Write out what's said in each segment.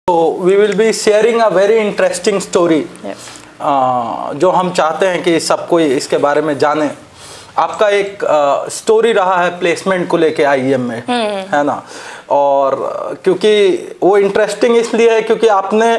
तो we will be sharing a very interesting story जो हम चाहते हैं कि सब कोई इसके बारे में जाने। आपका एक स्टोरी रहा है प्लेसमेंट को लेके आईएम में, है ना? और क्योंकि वो इंटरेस्टिंग इसलिए है क्योंकि आपने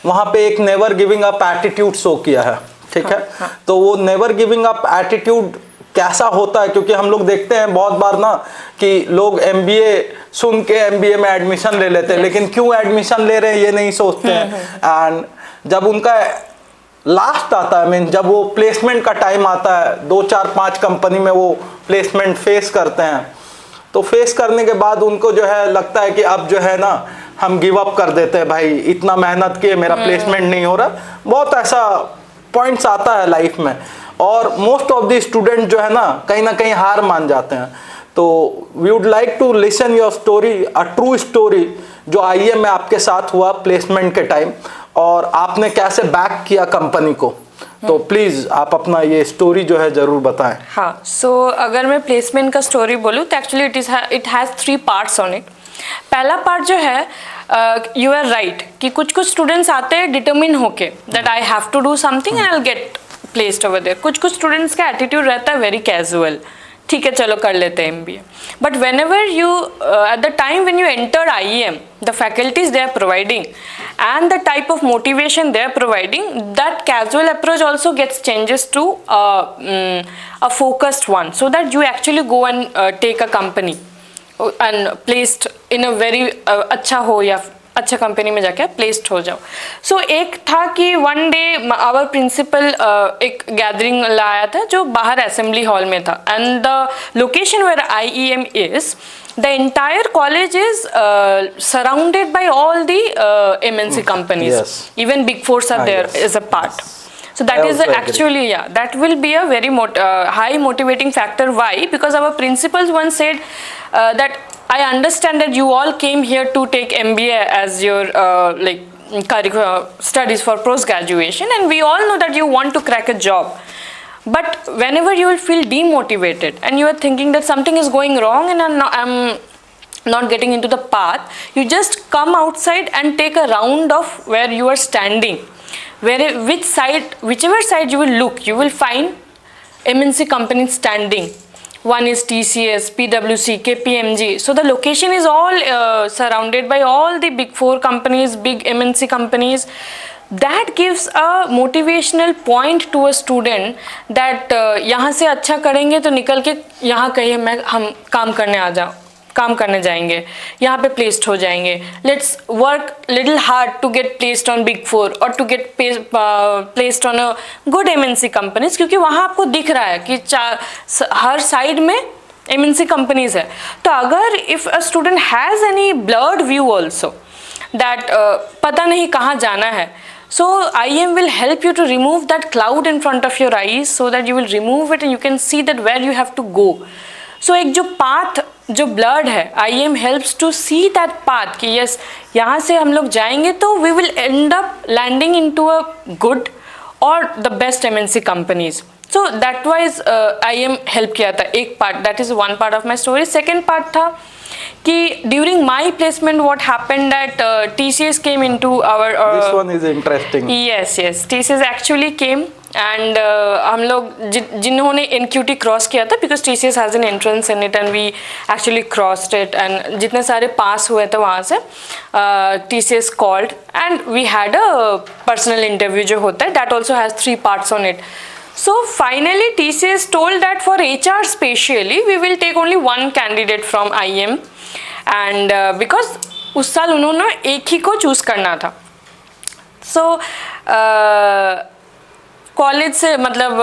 वहाँ पे एक never giving up attitude show किया है, ठीक है? तो वो नेवर गिविंग अप एटीट्यूड कैसा होता है, क्योंकि हम लोग देखते हैं बहुत बार ना कि लोग एमबीए सुन के एमबीए में एडमिशन ले लेते हैं, लेकिन क्यों एडमिशन ले रहे हैं ये नहीं सोचते हैं। एंड जब उनका लास्ट आता है, मीन जब वो प्लेसमेंट का टाइम आता है, 2 4 5 कंपनी में वो प्लेसमेंट फेस करते हैं, तो फेस करने के बाद उनको जो है लगता है कि अब जो है ना हम गिव अप कर देते हैं, भाई इतना मेहनत किए मेरा प्लेसमेंट नहीं हो रहा। बहुत ऐसा पॉइंट्स आता है लाइफ में, और मोस्ट ऑफ द स्टूडेंट जो है ना कहीं हार मान जाते हैं। तो we would like to listen your story, a true story जो आईएम में आपके साथ हुआ प्लेसमेंट के टाइम, और आपने कैसे बैक किया कंपनी को। तो प्लीज आप अपना ये स्टोरी जो है जरूर बताएं। हाँ, सो अगर मैं प्लेसमेंट का स्टोरी बोलूँ तो actually it has 3 parts on it. पहला पार्ट जो है, यू आर राइट कि कुछ स्टूडेंट्स आते हैं डिटर्मिन होके that I have to do something and I will get placed over there. कुछ स्टूडेंट्स का एटीट्यूड रहता है वेरी कैजुअल, ठीक है चलो कर लेते हैं MBA. But whenever you at the time when you enter IEM, the faculties they are providing and the type of motivation they are providing, that casual approach also gets changes to a focused one, so that you actually go and take a company and placed in a very अच्छा हो या अच्छा company में जाके placed हो जाओ। सो एक था कि वन डे आवर प्रिंसिपल एक गैदरिंग लाया था जो बाहर असेंबली हॉल में था, and the location where IEM is, the entire college is surrounded by all the MNC companies. Yes. Even big fours are there yes. as a part. Yes. So that is actually, yeah, that will be a very high motivating factor. Why? Because our principals once said that I understand that you all came here to take MBA as your studies for post graduation, and we all know that you want to crack a job. But whenever you will feel demotivated and you are thinking that something is going wrong and I'm not getting into the path, you just come outside and take a round of where you are standing. Whichever side you will look, you will find MNC companies standing. One is TCS, PwC, KPMG. So the location is all surrounded by all the big 4 companies, big MNC companies. That gives a motivational point to a student that यहाँ से अच्छा करेंगे तो निकल के यहाँ कहीं हम काम करने जाएंगे, यहाँ पे प्लेस्ड हो जाएंगे। Let's work little hard to get placed on big 4 और to get placed on a good MNC companies, क्योंकि वहाँ आपको दिख रहा है कि हर साइड में एमएनसी कंपनीज है। तो अगर if a student has any blurred view also that पता नहीं कहाँ जाना है, so IEM will help you to remove that cloud in front of your eyes, so that you will remove it and you can see that where you have to go. So एक जो path जो blurred है, IEM helps to see that path कि yes यहाँ से हम लोग जाएंगे तो we will end up landing into a good or the best MNC companies. So that wise IEM help किया था एक part, that is one part of my story. Second part था कि during my placement what happened that TCS came into our this one is interesting. yes TCS actually came and हम लोग जिन्होंने NQT cross किया था, because TCS has an entrance in it and we actually crossed it, and जितने सारे पास हुए थे वहाँ से TCS called and we had a personal interview जो होता है, that also has 3 parts on it. So finally TCS told that for HR specially we will take only 1 candidate from IEM, and because उस साल उन्होंने एक ही को choose करना था। So कॉलेज से मतलब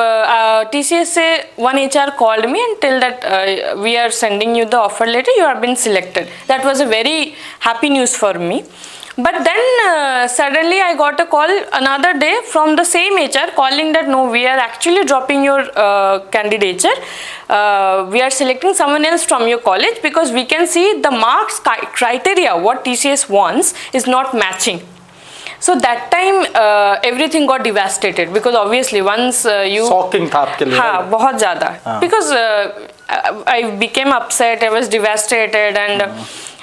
TCS से 1 HR called me and tell that we are sending you the offer letter, you have been selected. That was a very happy news for me. But then suddenly I got a call another day from the same HR calling that no, we are actually dropping your candidature. We are selecting someone else from your college because we can see the marks criteria what TCS wants is not matching. So that time everything got devastated because obviously once you shocking था आपके लिए। हाँ बहुत ज़्यादा because I became upset, I was devastated and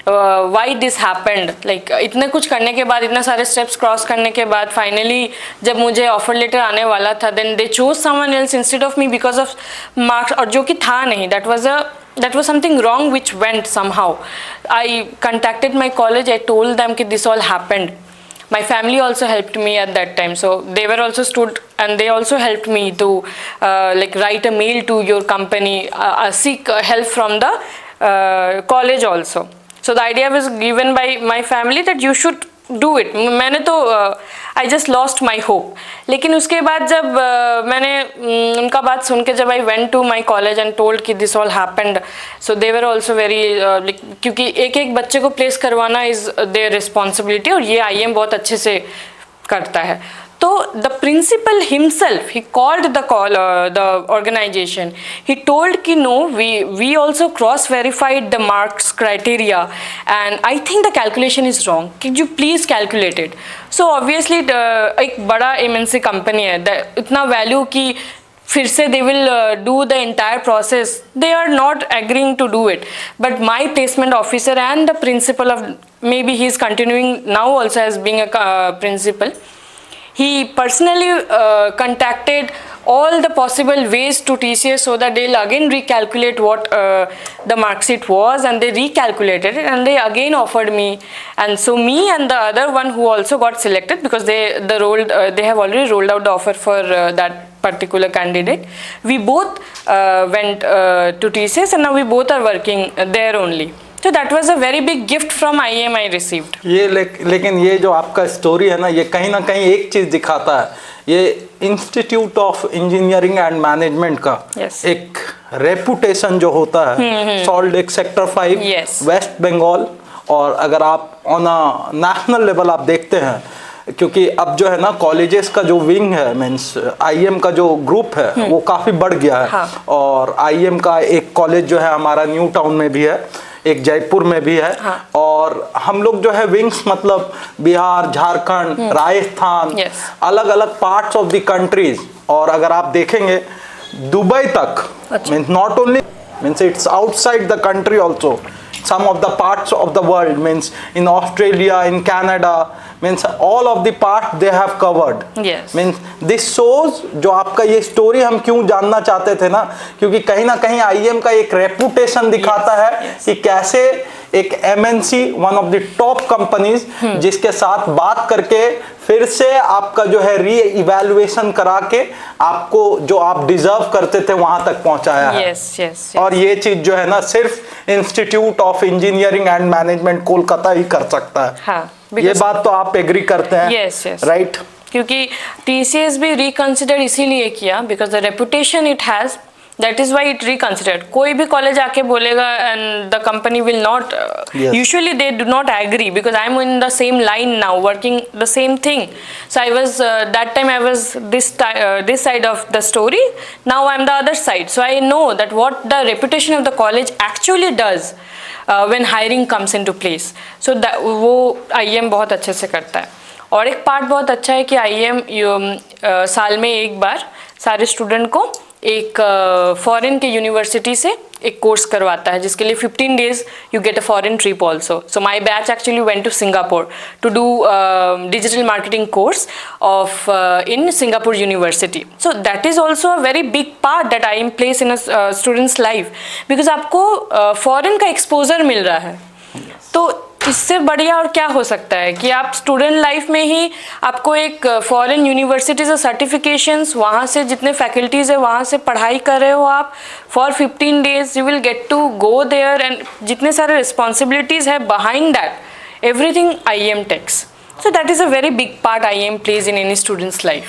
why this happened, like इतने कुछ करने के बाद, इतने सारे स्टेप्स क्रॉस करने के बाद फाइनली जब मुझे ऑफर लेटर आने वाला था, then they chose someone else instead of me because of marks, और जो कि था नहीं, that was something wrong which went somehow. I contacted my college, I told them that this all happened. My family also helped me at that time, so they were also stood and they also helped me to like write a mail to your company, seek help from the college also. So the idea was given by my family that you should do it. मैंने तो I just lost my hope. लेकिन उसके बाद जब मैंने उनका बात सुन के जब I went to my college and told कि this all happened, so they were also very like, क्योंकि एक एक बच्चे को प्लेस करवाना is their responsibility और ये IM बहुत अच्छे से करता है. So the principal himself, he called the organization. He told कि no, we also cross-verified the marks criteria, and I think the calculation is wrong. Could you please calculate it? So obviously एक बड़ा MNC company है, इतना value कि फिर से they will do the entire process. They are not agreeing to do it. But my placement officer and the principal of, maybe he is continuing now also as being a principal. He personally contacted all the possible ways to TCS so that they'll again recalculate what the mark sheet was, and they recalculated it and they again offered me. And so me and the other one who also got selected, because they have already rolled out the offer for that particular candidate. We both went to TCS and now we both are working there only. So that was a very big gift from IIM I received. ये लेकिन ये जो आपका story है ना, ये कहीं ना कहीं एक चीज़ दिखाता है, ये institute of engineering and management का एक रेपुटेशन जो होता है, salt lake sector 5, west Bengal, और अगर आप ऑन अ नेशनल लेवल आप देखते हैं, क्योंकि अब जो है ना कॉलेजेस का जो विंग है, मीन्स आईएम का जो ग्रुप है वो काफ़ी बढ़ गया है. हाँ. और आईएम का एक कॉलेज जो है हमारा न्यू टाउन में भी है, एक जयपुर में भी है. हाँ. और हम लोग जो है विंग्स मतलब बिहार, झारखंड, राजस्थान, अलग अलग पार्ट्स ऑफ द कंट्रीज, और अगर आप देखेंगे दुबई तक, means not only means it's outside the country also, some of the parts of the world, means in Australia, in Canada, means all of the parts they have covered. Yes. Means this shows, जो आपका ये story हम क्यों जानना चाहते थे ना, क्योंकि कहीं ना कहीं आईएम का एक रेपुटेशन दिखाता है कि कैसे एक MNC, one of the top companies, जिसके साथ बात करके फिर से आपका जो है री इवैल्यूएशन करा के आपको जो आप डिजर्व करते थे वहां तक पहुंचाया है. yes. और ये चीज जो है ना सिर्फ institute of engineering and management Kolkata ही कर सकता है. हाँ, ये बात तो आप एग्री करते हैं? yes. राइट. क्योंकि TCS भी रिकंसिडर इसीलिए किया because the reputation it has, that is why it reconsidered. कोई भी कॉलेज आके बोलेगा and the company will not usually they do not agree, because I am in the same line now working the same thing. So I was that time I was this side of the story, now I am the other side, so I know that what the reputation of the college actually does when hiring comes into place. So that वो IIM बहुत अच्छे से करता है. और एक part बहुत अच्छा है कि IIM साल में एक बार सारे स्टूडेंट को एक फॉरेन के यूनिवर्सिटी से एक कोर्स करवाता है, जिसके लिए 15 days you get a foreign trip also. So my batch actually went to Singapore to do digital marketing course of in Singapore university. So that is also a very big part that I am place in a student's life, because आपको foreign का exposure मिल रहा है. तो इससे बढ़िया और क्या हो सकता है कि आप स्टूडेंट लाइफ में ही आपको एक फॉरेन यूनिवर्सिटीज सर्टिफिकेशंस, वहाँ से जितने फैकल्टीज़ है वहाँ से पढ़ाई कर रहे हो आप for 15 days, you will get to go there, and जितने सारे रिस्पॉन्सिबिलिटीज़ है behind that everything IIM takes. So that is a very big part IIM plays in any student's life.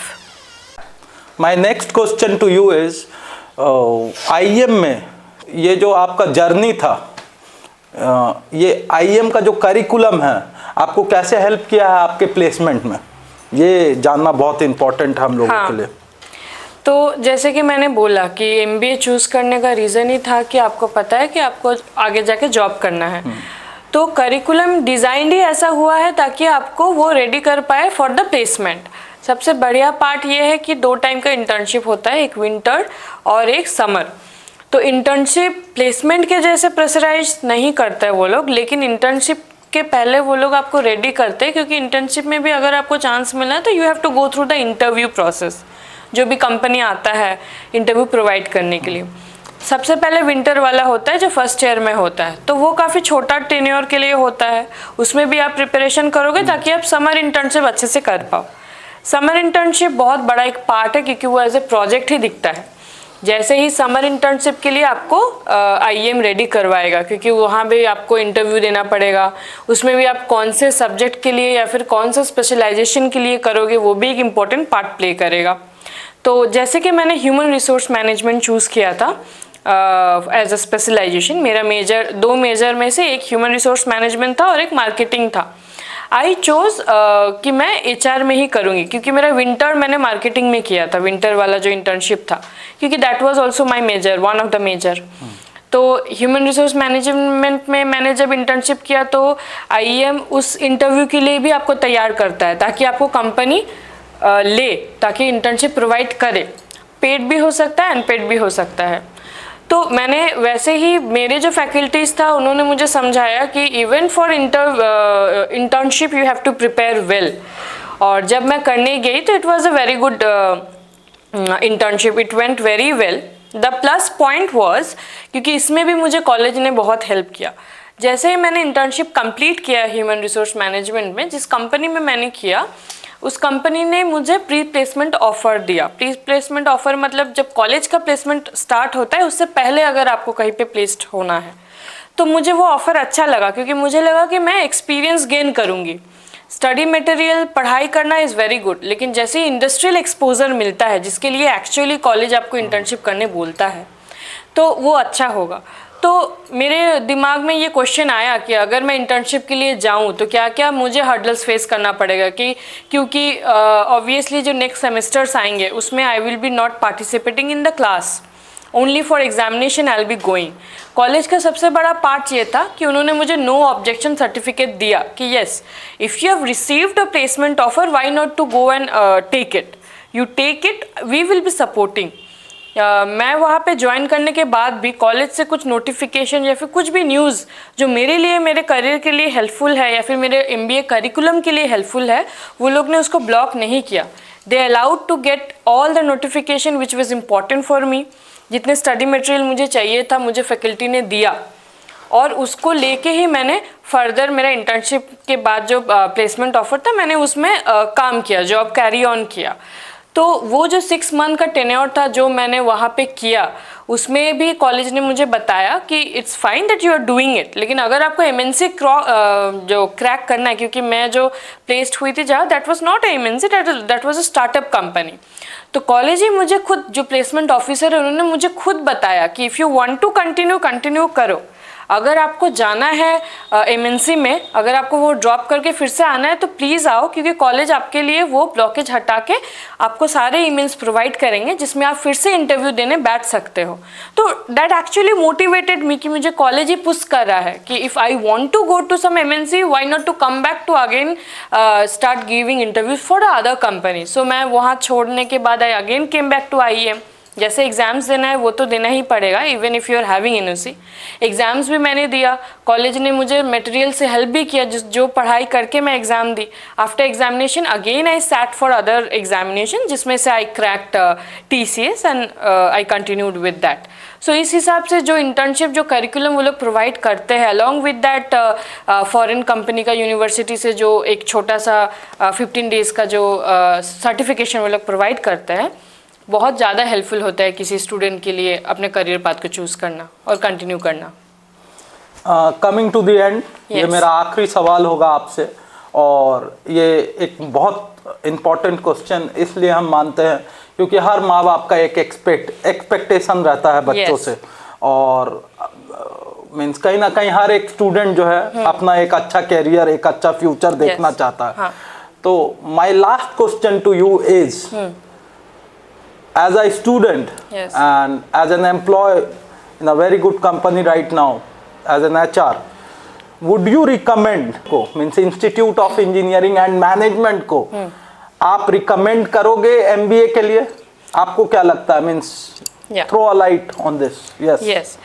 My next question to you is, IIM में ये जो आपका journey था, ये IIM का जो करिकुलम है आपको कैसे हेल्प किया है आपके प्लेसमेंट में, ये जानना बहुत इम्पोर्टेंट है हम लोगों के लिए. तो जैसे कि मैंने बोला कि MBA चूज़ करने का रीज़न ही था कि आपको पता है कि आपको आगे जाके जॉब करना है. तो करिकुलम डिज़ाइन ही ऐसा हुआ है ताकि आपको वो रेडी कर पाए फॉर द प्लेसमेंट. सबसे बढ़िया पार्ट ये है कि 2 टाइम का इंटर्नशिप होता है, एक विंटर और एक समर. तो इंटर्नशिप प्लेसमेंट के जैसे प्रेशराइज नहीं करते हैं वो लोग, लेकिन इंटर्नशिप के पहले वो लोग आपको रेडी करते हैं, क्योंकि इंटर्नशिप में भी अगर आपको चांस मिलना है तो you have to go through the interview process. जो भी कंपनी आता है इंटरव्यू प्रोवाइड करने के लिए, सबसे पहले विंटर वाला होता है जो फर्स्ट ईयर में होता है, तो वो काफ़ी छोटा टेन्योर के लिए होता है। उसमें भी आप प्रिपरेशन करोगे ताकि आप समर इंटर्नशिप अच्छे से कर पाओ। समर इंटर्नशिप बहुत बड़ा एक पार्ट है, क्योंकि वो एज ए प्रोजेक्ट ही दिखता है। जैसे ही समर इंटर्नशिप के लिए आपको IEM रेडी करवाएगा, क्योंकि वहाँ भी आपको इंटरव्यू देना पड़ेगा। उसमें भी आप कौन से सब्जेक्ट के लिए या फिर कौन सा स्पेशलाइजेशन के लिए करोगे, वो भी एक इम्पॉर्टेंट पार्ट प्ले करेगा। तो जैसे कि मैंने ह्यूमन रिसोर्स मैनेजमेंट चूज़ किया था एज अ स्पेशलाइजेशन, मेरा मेजर 2 मेजर में से एक ह्यूमन रिसोर्स मैनेजमेंट था और एक मार्केटिंग था। आई चोज़ कि मैं HR में ही करूँगी, क्योंकि मेरा विंटर मैंने मार्केटिंग में किया था, विंटर वाला जो इंटर्नशिप था, क्योंकि that was also my major, one of the major. तो ह्यूमन रिसोर्स मैनेजमेंट में मैंने जब इंटर्नशिप किया तो IEM उस इंटरव्यू के लिए भी आपको तैयार करता है, ताकि आपको कंपनी ले, ताकि इंटर्नशिप प्रोवाइड करे। पेड भी हो सकता है, अनपेड भी हो सकता है। तो मैंने वैसे ही, मेरे जो फैकल्टीज़ था उन्होंने मुझे समझाया कि even for internship you have to prepare well. और जब मैं करने गई तो it was a very good internship, it went very well. The plus point was, क्योंकि इसमें भी मुझे कॉलेज ने बहुत हेल्प किया। जैसे ही मैंने इंटर्नशिप कंप्लीट किया ह्यूमन रिसोर्स मैनेजमेंट में, जिस कंपनी में मैंने किया उस कंपनी ने मुझे प्री प्लेसमेंट ऑफर दिया। प्री प्लेसमेंट ऑफर मतलब जब कॉलेज का प्लेसमेंट स्टार्ट होता है उससे पहले अगर आपको कहीं पे प्लेस्ड होना है, तो मुझे वो ऑफर अच्छा लगा, क्योंकि मुझे लगा कि मैं एक्सपीरियंस गेन करूँगी। स्टडी मटेरियल पढ़ाई करना इज़ वेरी गुड, लेकिन जैसे ही इंडस्ट्रियल एक्सपोजर मिलता है, जिसके लिए एक्चुअली कॉलेज आपको इंटर्नशिप करने बोलता है, तो वो अच्छा होगा। तो मेरे दिमाग में ये क्वेश्चन आया कि अगर मैं इंटर्नशिप के लिए जाऊं तो क्या क्या मुझे हर्डल्स फेस करना पड़ेगा, कि क्योंकि ऑब्वियसली जो नेक्स्ट सेमेस्टर्स आएंगे उसमें I will be not participating in the class, only for examination I will be going. College का सबसे बड़ा पार्ट ये था कि उन्होंने मुझे नो ऑब्जेक्शन सर्टिफिकेट दिया कि yes, if you have received a placement offer, why not to go and take it, you take it, we will be supporting. मैं वहाँ पे ज्वाइन करने के बाद भी कॉलेज से कुछ नोटिफिकेशन या फिर कुछ भी न्यूज़ जो मेरे लिए, मेरे करियर के लिए हेल्पफुल है या फिर मेरे MBA करिकुलम के लिए हेल्पफुल है, वो लोग ने उसको ब्लॉक नहीं किया। They allowed to get all the notification which was important for me. जितने स्टडी मटेरियल मुझे चाहिए था मुझे फैकल्टी ने दिया, और उसको लेके ही मैंने फर्दर मेरा इंटर्नशिप के बाद जो प्लेसमेंट ऑफर था मैंने उसमें काम किया, जॉब कैरी ऑन किया। तो वो जो 6 मंथ का टेन्योर था जो मैंने वहाँ पे किया, उसमें भी कॉलेज ने मुझे बताया कि it's fine that you are doing it, लेकिन अगर आपको MNC जो क्रैक करना है, क्योंकि मैं जो प्लेस्ड हुई थी जहाँ, that was not MNC, that was a startup company. तो कॉलेज ही मुझे खुद, जो प्लेसमेंट ऑफिसर है उन्होंने मुझे खुद बताया कि if you want to continue करो। अगर आपको जाना है MNC में, अगर आपको वो ड्रॉप करके फिर से आना है तो प्लीज़ आओ, क्योंकि कॉलेज आपके लिए वो ब्लॉकेज हटा के आपको सारे ईमेल्स प्रोवाइड करेंगे जिसमें आप फिर से इंटरव्यू देने बैठ सकते हो। तो दैट एक्चुअली मोटिवेटेड मी कि मुझे कॉलेज ही पुश कर रहा है कि if I want to go to some MNC, why not to come back to again start giving interviews for the other company. So मैं वहाँ छोड़ने के बाद I again came back to IEM। जैसे एग्ज़ाम्स देना है वो तो देना ही पड़ेगा, even if you are having NOC। Exams भी मैंने दिया, कॉलेज ने मुझे मटेरियल से हेल्प भी किया, जो पढ़ाई करके मैं एग्ज़ाम दी। After examination again I sat for other examination, जिसमें से I cracked TCS and I continued with that. So इस हिसाब से जो इंटर्नशिप, जो करिकुलम वो लोग प्रोवाइड करते हैं, along with that foreign company का यूनिवर्सिटी से जो एक छोटा सा 15 डेज़ का जो सर्टिफिकेशन वो लोग प्रोवाइड करते हैं, बहुत ज़्यादा हेल्पफुल होता है किसी स्टूडेंट के लिए अपने करियर पाथ को चूज़ करना और कंटिन्यू करना। कमिंग टू द एंड, ये मेरा आखिरी सवाल होगा आपसे, और ये एक बहुत इम्पॉर्टेंट क्वेश्चन इसलिए हम मानते हैं क्योंकि हर माँ बाप का एक एक्सपेक्टेशन रहता है बच्चों से, और मीन्स कहीं ना कहीं हर एक स्टूडेंट जो है अपना एक अच्छा कैरियर, एक अच्छा फ्यूचर देखना चाहता है। तो my last question to you is, as a student and as an employee in a very good company right now as an HR, would you recommend को, means Institute of Engineering and Management को आप recommend करोगे MBA के लिए? आपको क्या लगता है, means Yeah. throw a light on this. Yes. Yes.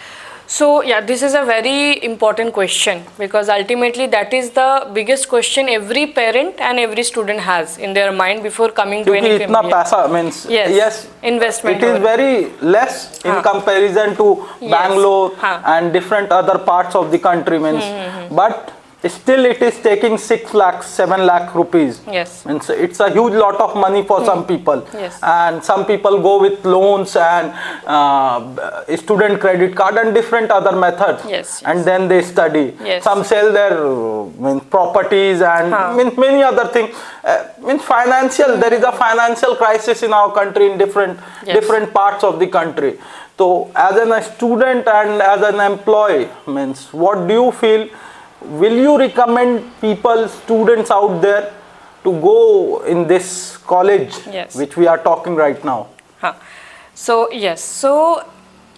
So yeah, this is a very important question, because ultimately that is the biggest question every parent and every student has in their mind before coming to क्योंकि any इतना MBA. पैसा means yes, investment it is over. very less in हाँ. comparison to Yes. Bangalore हाँ. and different other parts of the country means, but still it is taking 6 lakh 7 lakh rupees. Yes. Means it's a huge lot of money for some people. Yes. And some people go with loans and student credit card and different other methods. Yes, yes. And then they study. Yes. Some sell their means properties and हाँ. means many other things. Means financial, there is a financial crisis in our country in different Yes. different parts of the country. So as a student and as an employee, means what do you feel? Will you recommend people, students out there, to go in this college Yes. which we are talking right now? हाँ. So yes, so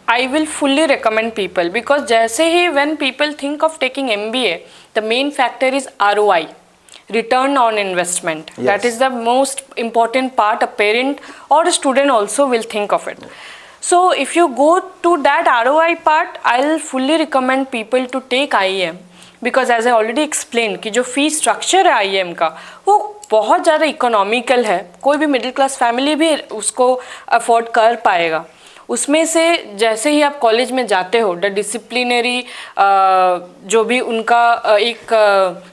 I will fully recommend people, because जैसे ही when people think of taking MBA, the main factor is ROI, return on investment. Yes. That is the most important part a parent or a student also will think of it. So if you go to that ROI part, I'll fully recommend people to take IEM, because as I already explained कि जो fee structure है IEM का वो बहुत ज़्यादा economical है, कोई भी मिडिल क्लास फैमिली भी उसको अफोर्ड कर पाएगा. उसमें से जैसे ही आप कॉलेज में जाते हो, द डिसिप्लिनरी जो भी उनका एक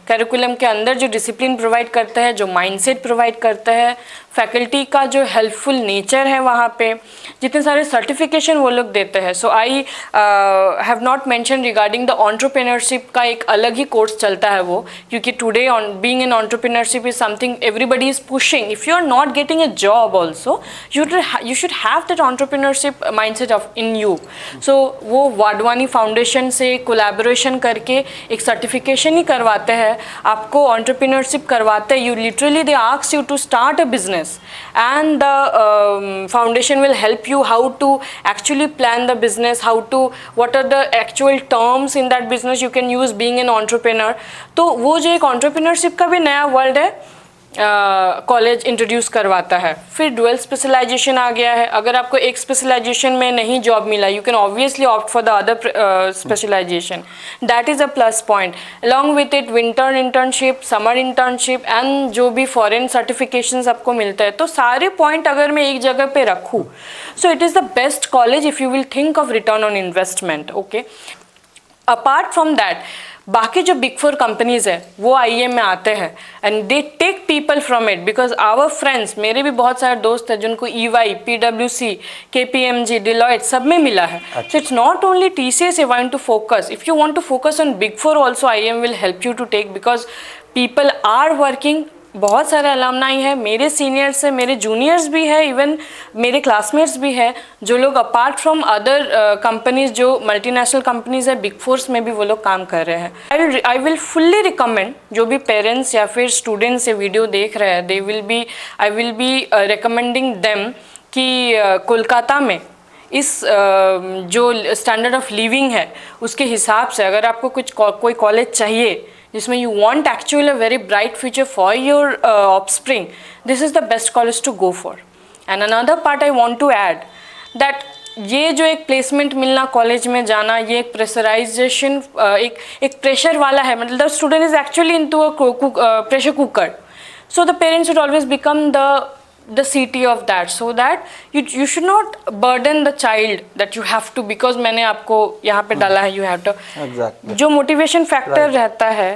करिकुलम के अंदर जो डिसिप्लिन प्रोवाइड करता है, जो माइंडसेट प्रोवाइड करता है, फैकल्टी का जो हेल्पफुल नेचर है, वहाँ पे जितने सारे सर्टिफिकेशन वो लोग देते हैं. So I have not mention regarding the entrepreneurship का एक अलग ही कोर्स चलता है वो, क्योंकि today on being in entrepreneurship is something everybody is pushing. If you are not getting a job also, you should have that entrepreneurship mindset of in you. So वो वाडवानी foundation से कोलैबोरेशन करके एक certification ही करवाते हैं, आपको entrepreneurship करवाते हैं. You literally they ask you to start a business, and the foundation will help you how to actually plan the business, what are the actual terms in that business you can use being an entrepreneur. तो वो जो एक entrepreneurship का भी नया world है, college introduce करवाता है. फिर डुअल स्पेशलाइजेशन आ गया है. अगर आपको एक स्पेशलाइजेशन में नहीं जॉब मिला, you can obviously opt for the other specialisation. That is a plus point. Along with it winter internship, summer internship and जो भी फॉरेन सर्टिफिकेशंस आपको मिलता है. तो सारे पॉइंट अगर मैं एक जगह पे रखूँ, so it is the best college if you will think of return on investment. Okay, apart from that बाकी जो बिग 4 कंपनीज है वो IEM में आते हैं and they take people from it. Because our friends, मेरे भी बहुत सारे दोस्त हैं जिनको EY, PwC, KPMG, Deloitte सब में मिला है. So it's not only TCS you want to focus. If you want to focus on big 4 also, IEM will help you to take, because people are working. बहुत सारे alumni है, मेरे seniors है, मेरे जूनियर्स भी है, इवन मेरे classmates भी है, जो लोग अपार्ट फ्रॉम अदर कंपनीज, जो मल्टीनेशनल कंपनीज है, बिग 4 में भी वो लोग काम कर रहे हैं. आई विल फुल्ली रिकमेंड, जो भी पेरेंट्स या फिर स्टूडेंट्स ये वीडियो देख रहे हैं, I will be recommending them कि कोलकाता में इस जो स्टैंडर्ड ऑफ लिविंग है उसके हिसाब से अगर आपको कोई कॉलेज चाहिए जिसमें you want actually a very bright future for your offspring, this is the best college to go for. And another part I want to add that ये जो एक प्लेसमेंट मिलना, कॉलेज में जाना, ये एक प्रेशराइजेशन, एक प्रेशर वाला है. मतलब the student is actually into a pressure cooker. So the parents should always become the CT of that, so that you should not burden the child that you have to, because मैंने आपको यहाँ पे डाला है, you have to. Exactly. जो motivation factor रहता है,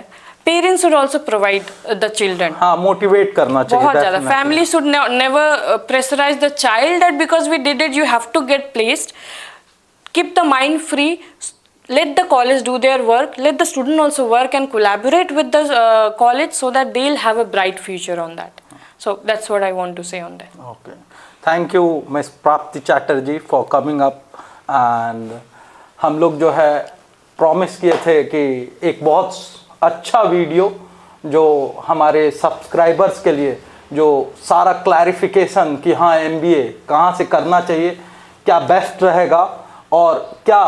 parents should also provide the children. हाँ, मोटिवेट करना चाहिए बहुत ज़्यादा. Family should never pressurise the child that because we did it you have to get placed. Keep the mind free. Let the college do their work. Let the student also work and collaborate with the college so that they'll have a bright future on that. So that's what I want to say on that. Okay. Thank you, Ms. Prapti Chatterjee, for coming up. And हम लोग जो है promise किए थे कि एक बहुत अच्छा वीडियो जो हमारे सब्सक्राइबर्स के लिए, जो सारा क्लैरिफिकेशन कि हाँ MBA कहाँ से करना चाहिए, क्या बेस्ट रहेगा और क्या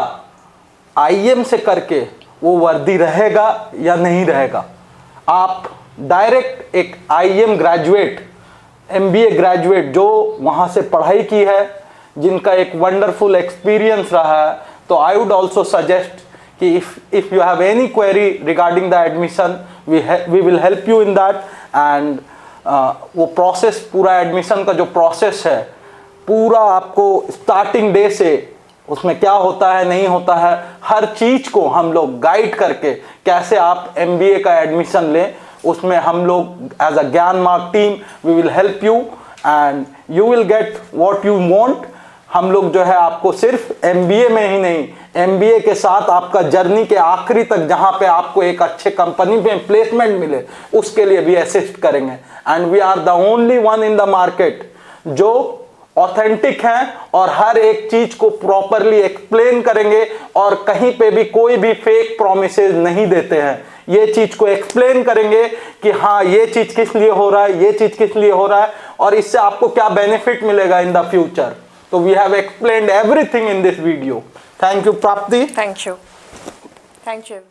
IEM से करके वो वर्दी रहेगा या नहीं रहेगा. आप डायरेक्ट एक IEM ग्रेजुएट, MBA ग्रेजुएट जो वहाँ से पढ़ाई की है, जिनका एक वंडरफुल एक्सपीरियंस रहा है, तो आई वुड ऑल्सो सजेस्ट कि if you have any query regarding the admission, we will help you in that. And वो प्रोसेस, पूरा एडमिशन का जो प्रोसेस है, पूरा आपको स्टार्टिंग डे से उसमें क्या होता है नहीं होता है, हर चीज़ को हम लोग गाइड करके कैसे आप MBA का एडमिशन लें, उसमें हम लोग as a Gyan Marg team we will help you and you will get what you want. हम लोग जो है आपको सिर्फ MBA में ही नहीं, MBA के साथ आपका जर्नी के आखिरी तक जहां पे आपको एक अच्छे कंपनी में प्लेसमेंट मिले, उसके लिए भी असिस्ट करेंगे। And we are the only one in the market जो ऑथेंटिक हैं और हर एक चीज को प्रॉपरली एक्सप्लेन करेंगे और कहीं पे भी कोई भी फेक प्रोमिसेस नहीं देते हैं। ये चीज को एक्सप्लेन करेंगे कि हाँ ये चीज किस लिए हो रहा है, ये चीज किस लिए हो रहा है और इससे आपको क्या बेनिफिट मिलेगा in the future. So we have explained everything in this video. Thank you, Prapti. Thank you. Thank you.